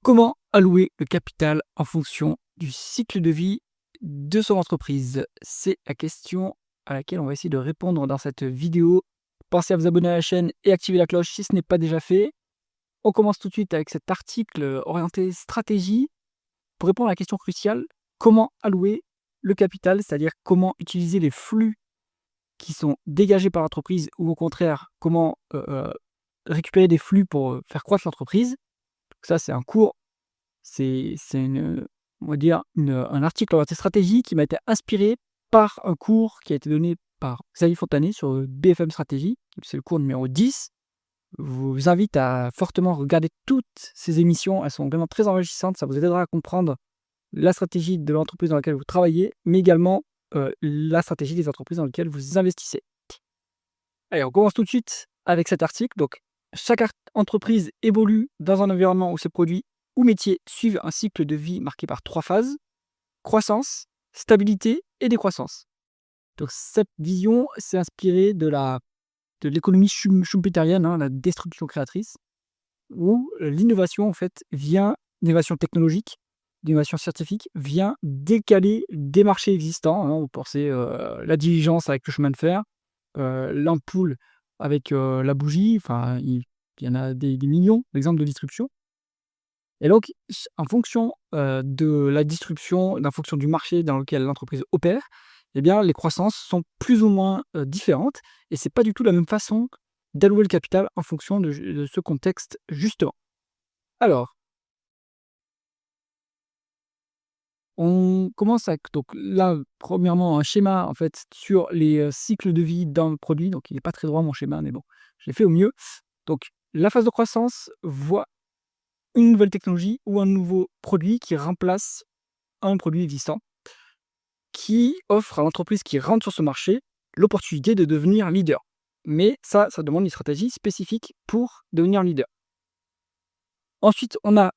Comment allouer le capital en fonction du cycle de vie de son entreprise? C'est la question à laquelle on va essayer de répondre dans cette vidéo. Pensez à vous abonner à la chaîne et activer la cloche si ce n'est pas déjà fait. On commence tout de suite avec cet article orienté stratégie pour répondre à la question cruciale: comment allouer le capital? C'est-à-dire comment utiliser les flux qui sont dégagés par l'entreprise ou au contraire, comment récupérer des flux pour faire croître l'entreprise. Ça, c'est un cours. C'est une, on va dire un article orienté stratégie qui m'a été inspiré par un cours qui a été donné par Xavier Fontanet sur BFM Stratégie. C'est le cours numéro 10. Je vous invite à fortement regarder toutes ces émissions. Elles sont vraiment très enrichissantes. Ça vous aidera à comprendre la stratégie de l'entreprise dans laquelle vous travaillez, mais également la stratégie des entreprises dans lesquelles vous investissez. Allez, on commence tout de suite avec cet article. Donc, chaque entreprise évolue dans un environnement où ses produits ou métiers suivent un cycle de vie marqué par 3 phases: croissance, stabilité et décroissance. Donc cette vision s'est inspirée de l'économie schumpeterienne, la destruction créatrice, où l'innovation en fait vient, l'innovation technologique, l'innovation scientifique vient décaler des marchés existants, vous pensez, la diligence avec le chemin de fer, l'ampoule avec, la bougie, enfin il y en a des millions d'exemples de disruption. Et donc, en fonction de la distribution, en fonction du marché dans lequel l'entreprise opère, eh bien, les croissances sont plus ou moins différentes. Et c'est pas du tout la même façon d'allouer le capital en fonction de ce contexte, justement. Alors, on commence avec, donc là, premièrement, un schéma en fait sur les cycles de vie d'un produit. Donc, il n'est pas très droit mon schéma, mais bon, je l'ai fait au mieux. Donc, la phase de croissance voit une nouvelle technologie ou un nouveau produit qui remplace un produit existant, qui offre à l'entreprise qui rentre sur ce marché l'opportunité de devenir leader. Mais ça demande une stratégie spécifique pour devenir leader. Ensuite, on a,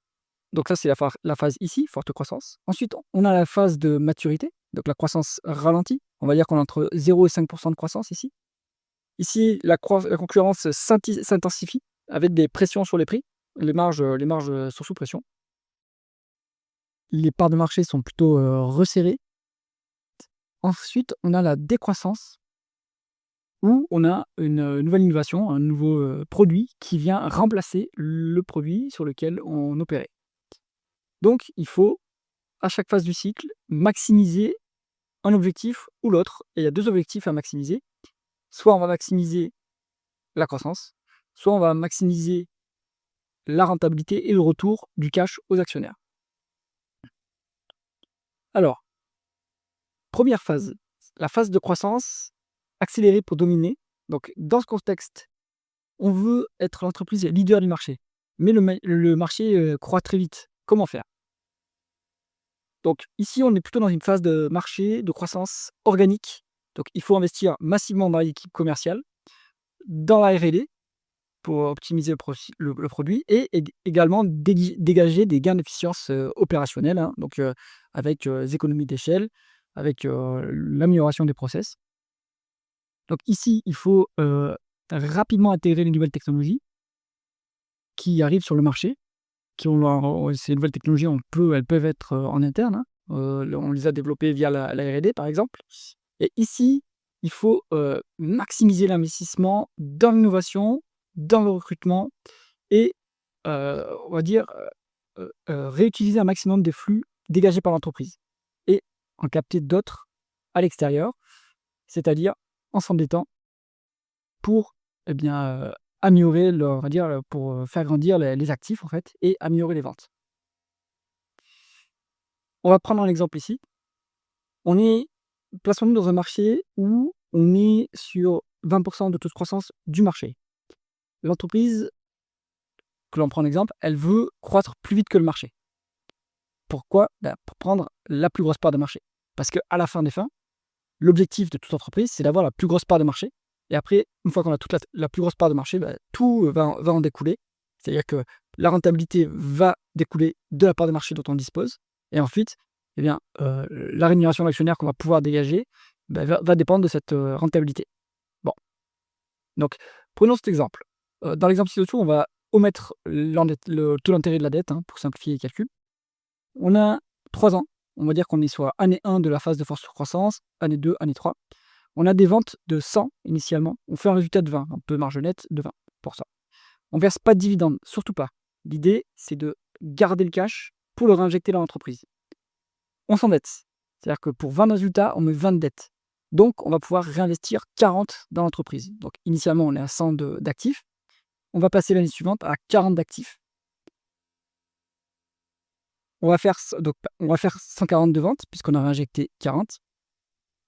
donc ça c'est la phase ici, forte croissance. Ensuite, on a la phase de maturité, donc la croissance ralentie. On va dire qu'on a entre 0 et 5% de croissance ici. Ici, la concurrence s'intensifie avec des pressions sur les prix. Les marges sont sous pression. Les parts de marché sont plutôt resserrées. Ensuite, on a la décroissance, où on a une nouvelle innovation, un nouveau produit qui vient remplacer le produit sur lequel on opérait. Donc, il faut, à chaque phase du cycle, maximiser un objectif ou l'autre. Et il y a 2 objectifs à maximiser. Soit on va maximiser la croissance, soit on va maximiser la rentabilité et le retour du cash aux actionnaires. Alors, première phase, la phase de croissance accélérée pour dominer. Donc, dans ce contexte, on veut être l'entreprise leader du marché, mais le marché croît très vite. Comment faire? Donc ici, on est plutôt dans une phase de marché, de croissance organique. Donc il faut investir massivement dans l'équipe commerciale, dans la R&D pour optimiser le produit et également dégager des gains d'efficience opérationnelle, donc avec des économies d'échelle, avec l'amélioration des process. Donc ici, il faut rapidement intégrer les nouvelles technologies qui arrivent sur le marché. Ces nouvelles technologies, elles peuvent être en interne, on les a développées via la R&D par exemple. Et ici, il faut maximiser l'investissement dans l'innovation, dans le recrutement et on va dire réutiliser un maximum des flux dégagés par l'entreprise et en capter d'autres à l'extérieur, c'est-à-dire en s'endettant pour, eh bien, améliorer on va dire, pour faire grandir les actifs en fait et améliorer les ventes. On va prendre un exemple ici. Plaçons-nous dans un marché où on est sur 20% de taux de croissance du marché. L'entreprise, que l'on prend en exemple, elle veut croître plus vite que le marché. Pourquoi? Pour prendre la plus grosse part de marché. Parce qu'à la fin des fins, l'objectif de toute entreprise, c'est d'avoir la plus grosse part de marché. Et après, une fois qu'on a toute la plus grosse part de marché, tout va en découler. C'est-à-dire que la rentabilité va découler de la part de marché dont on dispose. Et ensuite, eh bien, la rémunération d'actionnaire qu'on va pouvoir dégager va dépendre de cette rentabilité. Bon, donc prenons cet exemple. Dans l'exemple ci-dessous, on va omettre le taux d'intérêt de la dette, pour simplifier les calculs. On a 3 ans. On va dire qu'on est soit année 1 de la phase de forte croissance, année 2, année 3. On a des ventes de 100 initialement. On fait un résultat de 20, un peu marge nette de 20 pour ça. On verse pas de dividendes, surtout pas. L'idée, c'est de garder le cash pour le réinjecter dans l'entreprise. On s'endette. C'est-à-dire que pour 20 résultats, on met 20 de dettes. Donc, on va pouvoir réinvestir 40 dans l'entreprise. Donc, initialement, on est à 100 d'actifs. On va passer l'année suivante à 40 d'actifs. On va faire 140 de ventes, puisqu'on a réinjecté 40.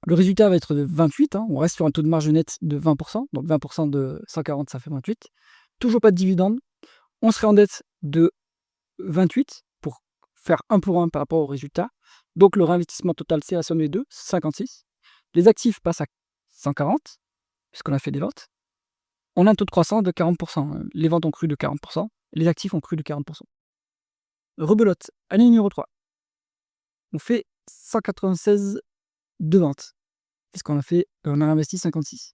Le résultat va être de 28. On reste sur un taux de marge nette de 20%. Donc, 20% de 140, ça fait 28. Toujours pas de dividendes. On se réendette de 28 pour faire 1 pour 1 par rapport au résultat. Donc, le réinvestissement total, c'est la somme des deux, 56. Les actifs passent à 140, puisqu'on a fait des ventes. On a un taux de croissance de 40%. Les ventes ont cru de 40%. Les actifs ont cru de 40%. Rebelote, année numéro 3. On fait 196 de ventes, puisqu'on on a investi 56.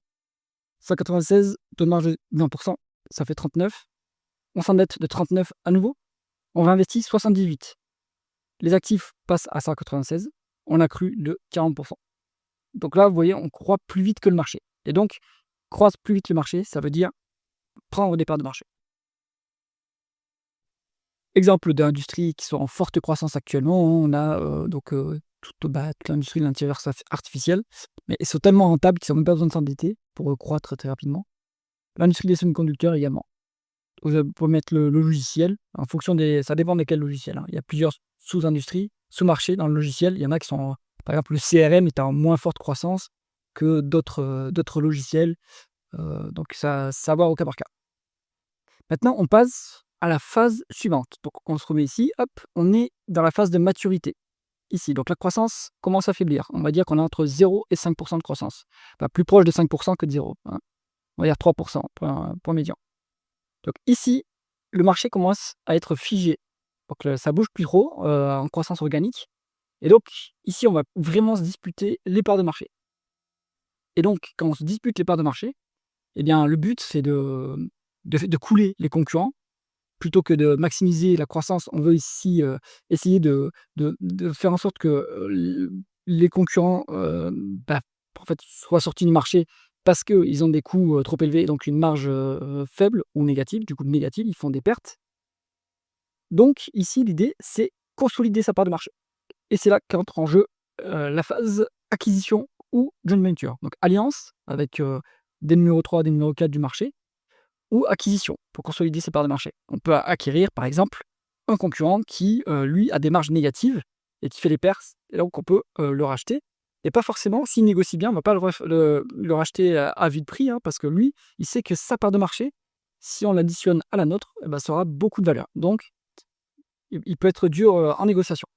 196, taux de marge de 20%, ça fait 39. On s'endette de 39 à nouveau. On réinvestit 78. Les actifs passent à 196. On a cru de 40%. Donc là, vous voyez, on croît plus vite que le marché. Et donc, croître plus vite que le marché, ça veut dire prendre des parts de marché. Exemple d'industries qui sont en forte croissance actuellement, on a toute l'industrie de l'intelligence artificielle, mais ils sont tellement rentables qu'ils n'ont même pas besoin de s'endetter pour croître très rapidement. L'industrie des semi-conducteurs également. Vous pouvez mettre le logiciel, en fonction ça dépend desquels logiciels. Il y a plusieurs sous-industries, sous-marchés dans le logiciel. Il y en a qui sont, par exemple, le CRM est en moins forte croissance que d'autres logiciels. Donc ça à voir au cas par cas. Maintenant, on passe à la phase suivante. Donc on se remet ici, hop, on est dans la phase de maturité. Ici, donc la croissance commence à faiblir. On va dire qu'on a entre 0 et 5% de croissance. Plus proche de 5% que de 0. On va dire 3%, point médian. Donc ici, le marché commence à être figé. Donc ça bouge plus trop en croissance organique. Et donc ici, on va vraiment se disputer les parts de marché. Et donc, quand on se dispute les parts de marché, eh bien, le but, c'est de couler les concurrents. Plutôt que de maximiser la croissance, on veut ici essayer de faire en sorte que les concurrents en fait, soient sortis du marché parce qu'ils ont des coûts trop élevés, donc une marge faible ou négative. Du coup, négative, ils font des pertes. Donc ici, l'idée, c'est consolider sa part de marché. Et c'est là qu'entre en jeu la phase acquisition ou joint venture. Donc alliance avec des numéros 3, des numéros 4 du marché, ou acquisition pour consolider ses parts de marché. On peut acquérir, par exemple, un concurrent qui, lui, a des marges négatives et qui fait les pertes. Et donc, on peut le racheter. Et pas forcément, s'il négocie bien, on ne va pas le racheter à vide prix, parce que lui, il sait que sa part de marché, si on l'additionne à la nôtre, ça aura beaucoup de valeur. Donc, il peut être dur en négociation.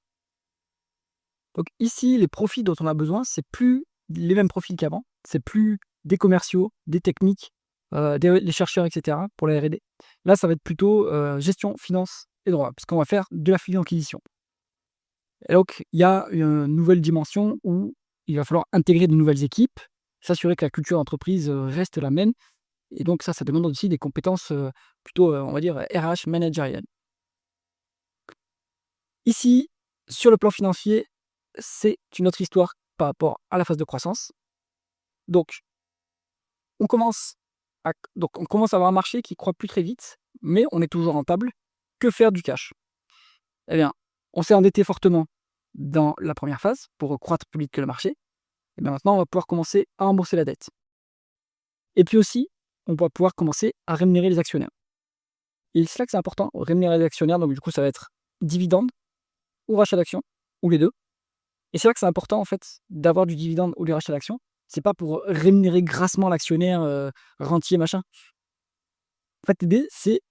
Donc ici, les profils dont on a besoin, c'est plus les mêmes profils qu'avant. C'est plus des commerciaux, des techniques, les chercheurs, etc. pour la R&D. Là, ça va être plutôt gestion, finance et droit, parce qu'on va faire de la fusion-acquisition. Et donc, il y a une nouvelle dimension où il va falloir intégrer de nouvelles équipes, s'assurer que la culture d'entreprise reste la même. Et donc ça demande aussi des compétences plutôt, on va dire, RH managériales. Ici, sur le plan financier, c'est une autre histoire par rapport à la phase de croissance. Donc, on commence à avoir un marché qui croît plus très vite, mais on est toujours rentable. Que faire du cash? Eh bien, on s'est endetté fortement dans la première phase pour croître plus vite que le marché. Et bien maintenant, on va pouvoir commencer à rembourser la dette. Et puis aussi, on va pouvoir commencer à rémunérer les actionnaires. Et c'est là que c'est important, rémunérer les actionnaires. Donc du coup, ça va être dividende ou rachat d'actions, ou les deux. Et c'est là que c'est important en fait d'avoir du dividende ou du rachat d'actions. C'est pas pour rémunérer grassement l'actionnaire rentier, machin. En fait, l'idée, c'est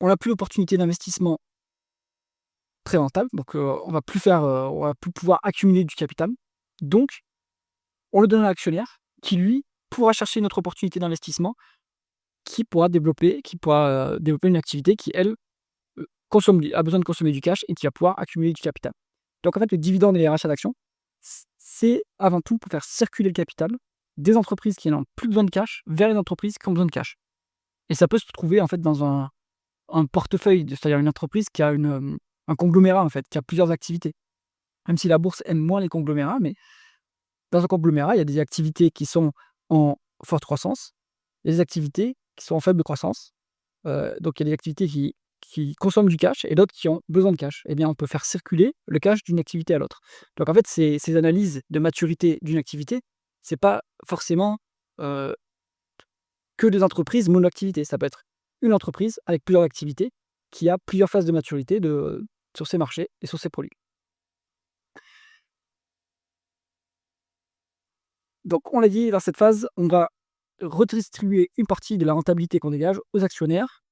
on n'a plus l'opportunité d'investissement très rentable, donc on va plus pouvoir accumuler du capital. Donc, on le donne à l'actionnaire qui, lui, pourra chercher une autre opportunité d'investissement, qui pourra développer une activité qui, elle, a besoin de consommer du cash et qui va pouvoir accumuler du capital. Donc, en fait, le dividende et les rachats d'actions, c'est avant tout pour faire circuler le capital des entreprises qui n'ont plus besoin de cash vers les entreprises qui ont besoin de cash. Et ça peut se trouver en fait dans un un portefeuille, c'est-à-dire une entreprise qui a un conglomérat, en fait, qui a plusieurs activités. Même si la bourse aime moins les conglomérats, mais dans un conglomérat, il y a des activités qui sont en forte croissance, il y a des activités qui sont en faible croissance. Donc il y a des activités qui consomment du cash et d'autres qui ont besoin de cash. Eh bien, on peut faire circuler le cash d'une activité à l'autre. Donc en fait, ces analyses de maturité d'une activité, c'est pas forcément, heu, que des entreprises monoactivité. Ça peut être une entreprise avec plusieurs activités qui a plusieurs phases de maturité sur ses marchés et sur ses produits. Donc on l'a dit, dans cette phase, on va redistribuer une partie de la rentabilité qu'on dégage aux actionnaires.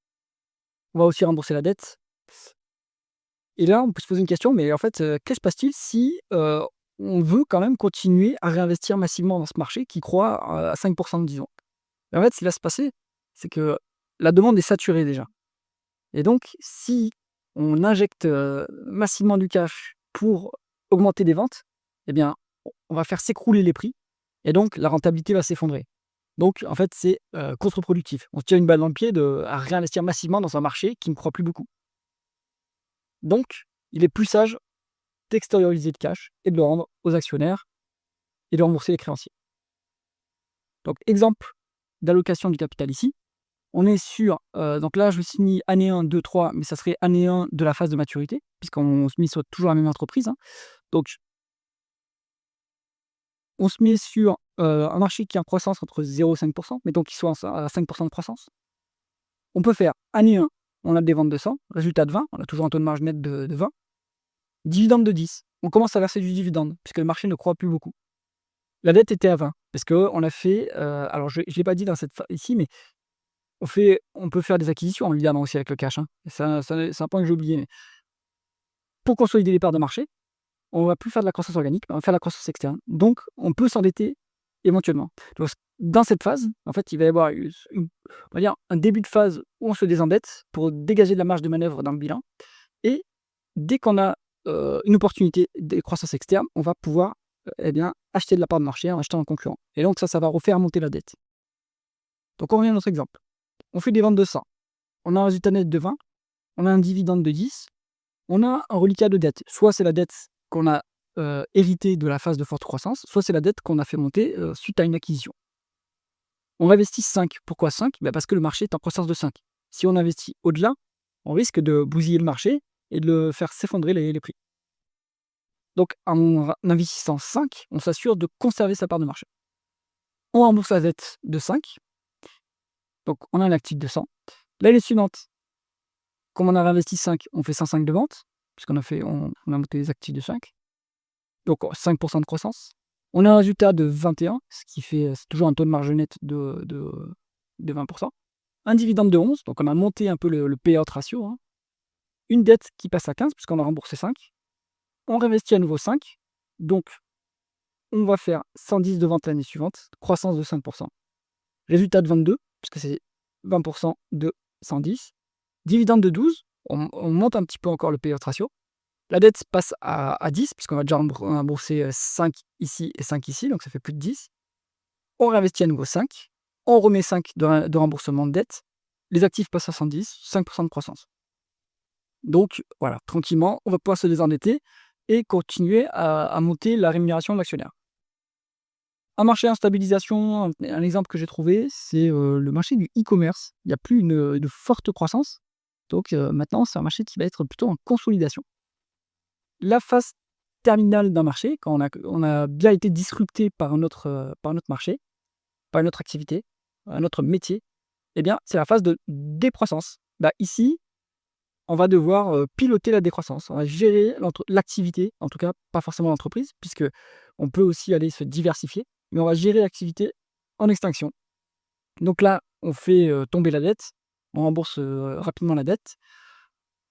On va aussi rembourser la dette. Et là, on peut se poser une question, mais en fait, que se passe-t-il si, on veut quand même continuer à réinvestir massivement dans ce marché qui croît, à 5 disons? En fait, ce qui va se passer, c'est que la demande est saturée déjà et donc si on injecte, massivement du cash pour augmenter des ventes, eh bien, on va faire s'écrouler les prix et donc la rentabilité va s'effondrer. Donc en fait, c'est, contre-productif. On se tire une balle dans le pied à réinvestir massivement dans un marché qui ne croît plus beaucoup. Donc il est plus sage d'extérioriser le cash et de le rendre aux actionnaires et de rembourser les créanciers. Donc exemple d'allocation du capital ici, on est sur, donc là je suis mis année 1, 2, 3, mais ça serait année 1 de la phase de maturité, puisqu'on se met sur toujours la même entreprise, hein. Donc on se met sur, un marché qui est en croissance entre 0 et 5 mettons qu'il soit à 5 de croissance. On peut faire année 1, on a des ventes de 100, résultat de 20, on a toujours un taux de marge net de 20, dividende de 10. On commence à verser du dividende, puisque le marché ne croît plus beaucoup. La dette était à 20 parce qu'on a fait, alors je ne l'ai pas dit dans cette ici, mais on peut faire des acquisitions évidemment aussi avec le cash, hein. C'est un point que j'ai oublié, mais pour consolider les parts de marché, on va plus faire de la croissance organique, mais on va faire de la croissance externe. Donc on peut s'endetter éventuellement. Donc dans cette phase, en fait, il va y avoir on va dire un début de phase où on se désendette pour dégager de la marge de manœuvre dans le bilan et dès qu'on a, une opportunité de croissance externe, on va pouvoir, eh bien, acheter de la part de marché en achetant un concurrent et donc ça va refaire monter la dette. Donc on revient à notre exemple. On fait des ventes de 100, on a un résultat net de 20, on a un dividende de 10, on a un reliquat de dette. Soit c'est la dette qu'on a, héritée de la phase de forte croissance, soit c'est la dette qu'on a fait monter, suite à une acquisition. On investit 5. Pourquoi 5? Bah, parce que le marché est en croissance de 5. Si on investit au-delà, on risque de bousiller le marché et de le faire s'effondrer les prix. Donc en investissant 5, on s'assure de conserver sa part de marché. On rembourse la dette de 5, donc on a un actif de 100. L'année suivante, comme on a réinvesti 5, on fait 105 de vente, puisqu'on on a monté les actifs de 5, donc 5 de croissance. On a un résultat de 21, ce qui fait, c'est toujours un taux de marge net de 20. Un dividende de 11, donc on a monté un peu le payout ratio, hein. Une dette qui passe à 15 puisqu'on a remboursé 5. On réinvestit à nouveau 5, donc on va faire 110 de vente l'année suivante, croissance de 5. Résultat de 22, puisque c'est 20 de 110. Dividende de 12, on monte un petit peu encore le payout ratio. La dette passe à 10, puisqu'on va déjà rembourser 5 ici et 5 ici, donc ça fait plus de 10. On réinvestit à nouveau 5, on remet 5 de remboursement de dette, les actifs passent à 110, 5 de croissance. Donc voilà, tranquillement, on va pouvoir se désendetter et continuer à monter la rémunération de l'actionnaire. Un marché en stabilisation, un exemple que j'ai trouvé, c'est, le marché du e-commerce. Il n'y a plus une forte croissance, donc maintenant c'est un marché qui va être plutôt en consolidation. La phase terminale d'un marché, quand on a bien été disrupté par un autre marché, par une autre activité, un autre métier, eh bien, c'est la phase de décroissance. Bah, ici, on va devoir, piloter la décroissance. On va gérer l'activité, en tout cas pas forcément l'entreprise, puisque on peut aussi aller se diversifier, mais on va gérer l'activité en extinction. Donc là, on fait, tomber la dette, on rembourse, rapidement la dette.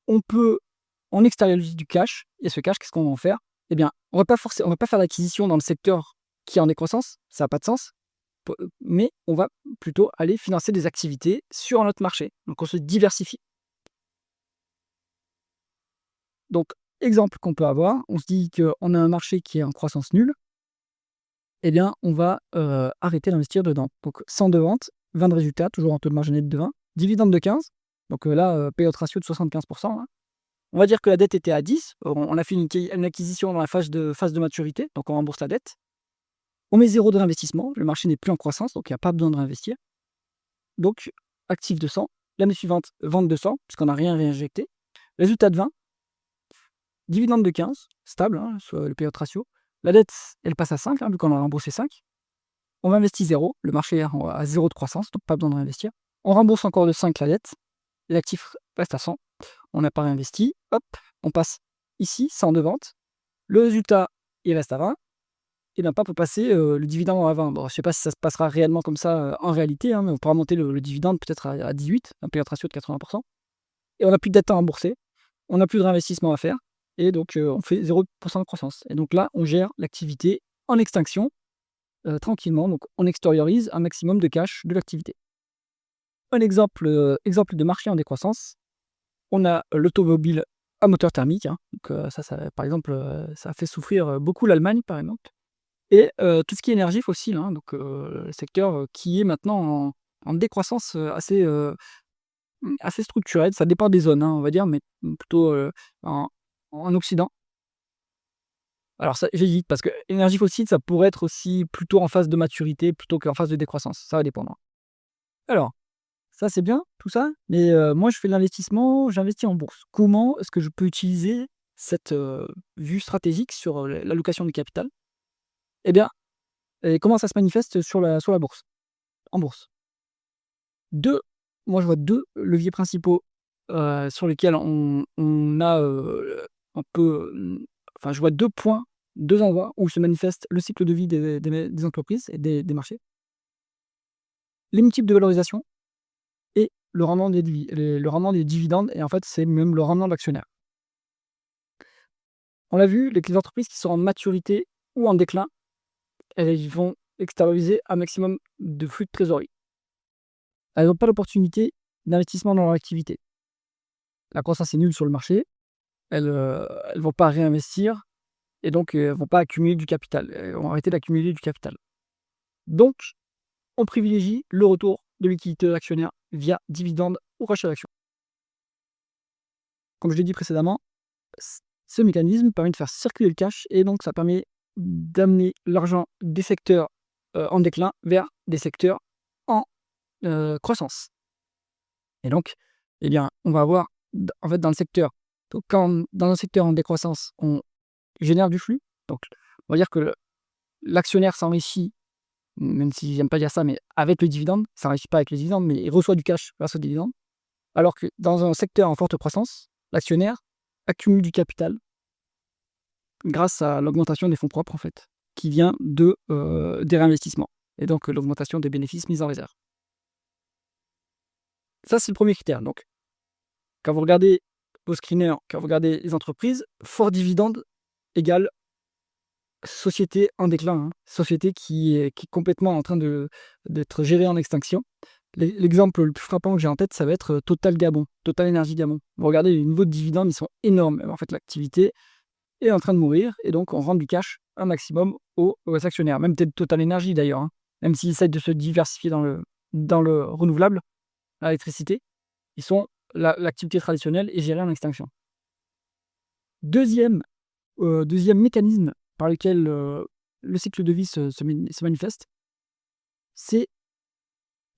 On extériorise du cash et ce cash, qu'est-ce qu'on va en faire? Eh bien, on va pas faire d'acquisition dans le secteur qui est en décroissance, ça a pas de sens, mais on va plutôt aller financer des activités sur un autre marché. Donc on se diversifie. Donc, exemple qu'on peut avoir, on se dit qu'on a un marché qui est en croissance nulle, eh bien, on va, arrêter d'investir dedans. Donc 100 de vente, 20 de résultat, toujours un taux de marge net de 20, dividende de 15. Donc là, payout ratio de 75%, hein. On va dire que la dette était à 10, on a fait une acquisition dans la phase de maturité, donc on rembourse la dette. On met 0 de réinvestissement, le marché n'est plus en croissance, donc il y a pas besoin de réinvestir. Donc actif 200, l'année suivante, vente 200, puisqu'on n'a rien réinjecté. Résultat de 20, dividende de 15, stable, hein, soit le payout ratio. La dette, elle passe à 5, hein, vu qu'on a remboursé 5. On investit 0, le marché est à 0 de croissance, donc pas besoin de réinvestir. On rembourse encore de 5 la dette, l'actif reste à 100, on n'a pas réinvesti, hop, on passe ici, 100 de vente. Le résultat, il reste à 20, et l'impact peut passer le dividende à 20. Bon, je ne sais pas si ça se passera réellement comme ça en réalité, hein, mais on pourra monter le dividende peut-être à 18, un payout ratio de 80%. Et on n'a plus de dette à rembourser, on n'a plus de réinvestissement à faire, et donc on fait 0% de croissance. Et donc là, on gère l'activité en extinction, tranquillement, donc on extériorise un maximum de cash de l'activité. Un exemple de marché en décroissance, on a l'automobile à moteur thermique, hein, donc ça par exemple, ça a fait souffrir beaucoup l'Allemagne par exemple. Et tout ce qui est énergie fossile, hein, donc le secteur qui est maintenant en décroissance assez structurelle. Ça dépend des zones, hein, on va dire, mais plutôt en, en Occident. Alors ça, j'hésite parce que énergie fossile, ça pourrait être aussi plutôt en phase de maturité plutôt qu'en phase de décroissance. Ça va dépendre. Alors, ça c'est bien, tout ça, mais moi je fais de l'investissement, j'investis en bourse. Comment est-ce que je peux utiliser cette vue stratégique sur l'allocation du capital? Eh bien, et comment ça se manifeste sur la bourse, en bourse? Deux, moi je vois 2 leviers principaux, sur lesquels on a, un peu, enfin je vois 2 points, 2 endroits où se manifeste le cycle de vie des entreprises et des marchés. Les multiples de valorisation et le rendement des dividendes, et en fait c'est même le rendement de l'actionnaire. On l'a vu, les entreprises qui sont en maturité ou en déclin, elles vont extérioriser un maximum de flux de trésorerie. Elles n'ont pas l'opportunité d'investissement dans leur activité. La croissance est nulle sur le marché, elles vont pas réinvestir, et donc elles vont pas accumuler du capital. Elles vont arrêter d'accumuler du capital. Donc, on privilégie le retour de liquidité de l'actionnaire via dividende ou rachat d'actions. Comme je l'ai dit précédemment, ce mécanisme permet de faire circuler le cash, et donc ça permet d'amener l'argent des secteurs en déclin vers des secteurs en croissance. Et donc, eh bien, on va avoir, en fait, dans le secteur, donc quand dans un secteur en décroissance, on génère du flux. Donc, on va dire que l'actionnaire s'enrichit, même si j'aime pas dire ça, mais avec le dividende, il s'enrichit pas avec le dividende, mais il reçoit du cash grâce au dividende. Alors que dans un secteur en forte croissance, l'actionnaire accumule du capital grâce à l'augmentation des fonds propres, en fait, qui vient des réinvestissements, et donc l'augmentation des bénéfices mis en réserve. Ça, c'est le premier critère. Donc, quand vous regardez vos screeners, quand vous regardez les entreprises, fort dividende égale société en déclin, hein. Société qui est complètement en train d'être gérée en extinction. L'exemple le plus frappant que j'ai en tête, ça va être Total Gabon, Total Énergie Gabon. Vous regardez les niveaux de dividendes, ils sont énormes. En fait, l'activité est en train de mourir, et donc on rend du cash un maximum aux actionnaires. Même peut-être Total Énergie d'ailleurs, hein. Même s'ils essayent de se diversifier dans le renouvelable, l'électricité, l'activité traditionnelle est gérée en extinction. Deuxième mécanisme par lequel le cycle de vie se manifeste, c'est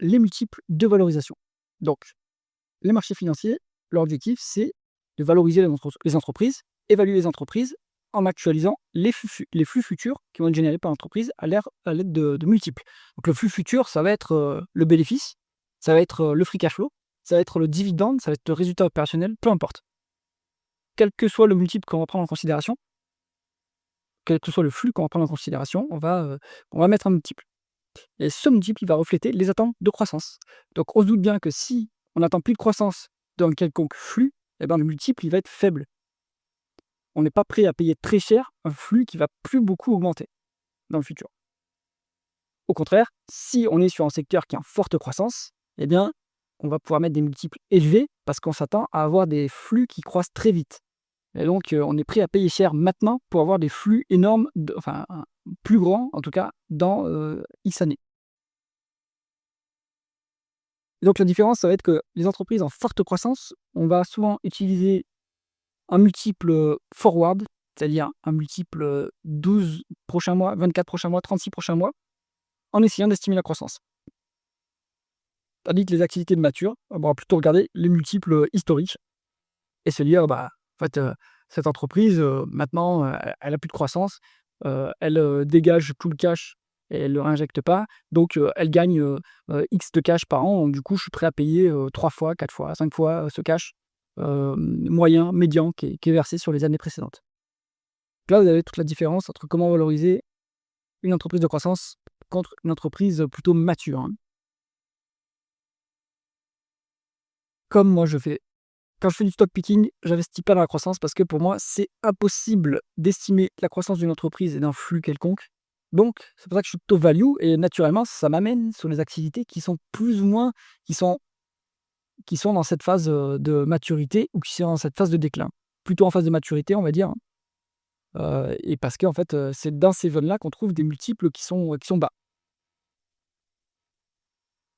les multiples de valorisation. Donc, les marchés financiers, leur objectif, c'est de valoriser les entreprises, évaluer les entreprises en actualisant les flux futurs qui vont être générés par l'entreprise à l'aide de multiples. Donc, le flux futur, ça va être le bénéfice, ça va être le free cash flow, ça va être le dividende, ça va être le résultat opérationnel, peu importe. Quel que soit le multiple qu'on va prendre en considération, quel que soit le flux qu'on va prendre en considération, on va mettre un multiple. Et ce multiple, il va refléter les attentes de croissance. Donc on se doute bien que si on n'attend plus de croissance dans quelconque flux, eh ben, le multiple, il va être faible. On n'est pas prêt à payer très cher un flux qui va plus beaucoup augmenter dans le futur. Au contraire, si on est sur un secteur qui est en forte croissance, eh bien, on va pouvoir mettre des multiples élevés parce qu'on s'attend à avoir des flux qui croissent très vite. Et donc, on est prêt à payer cher maintenant pour avoir des flux énormes, plus grands en tout cas, dans X années. Et donc la différence, ça va être que les entreprises en forte croissance, on va souvent utiliser un multiple forward, c'est-à-dire un multiple 12 prochains mois, 24 prochains mois, 36 prochains mois, en essayant d'estimer la croissance. Tandis que les activités de mature, on va plutôt regarder les multiples historiques et se dire, bah, en fait, cette entreprise, maintenant, elle a plus de croissance, elle, dégage tout le cash et elle le réinjecte pas, donc elle gagne, X de cash par an, donc du coup, je suis prêt à payer, 3 fois, 4 fois, 5 fois, ce cash, moyen, médian qui est versé sur les années précédentes. Là, vous avez toute la différence entre comment valoriser une entreprise de croissance contre une entreprise, plutôt mature, hein. Comme moi je fais. Quand je fais du stock picking, j'investis pas dans la croissance parce que pour moi, c'est impossible d'estimer la croissance d'une entreprise et d'un flux quelconque. Donc, c'est pour ça que je suis plutôt value et naturellement, ça m'amène sur les activités qui sont plus ou moins qui sont qui sont dans cette phase, de maturité ou qui sont dans cette phase de déclin. Plutôt en phase de maturité, on va dire, hein, et parce qu'en fait, c'est dans ces zones-là qu'on trouve des multiples qui sont bas.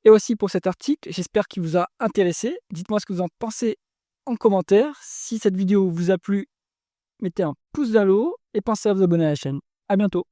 Et aussi pour cet article, j'espère qu'il vous a intéressé. Dites-moi ce que vous en pensez en commentaire. Si cette vidéo vous a plu, mettez un pouce vers le haut et pensez à vous abonner à la chaîne. À bientôt.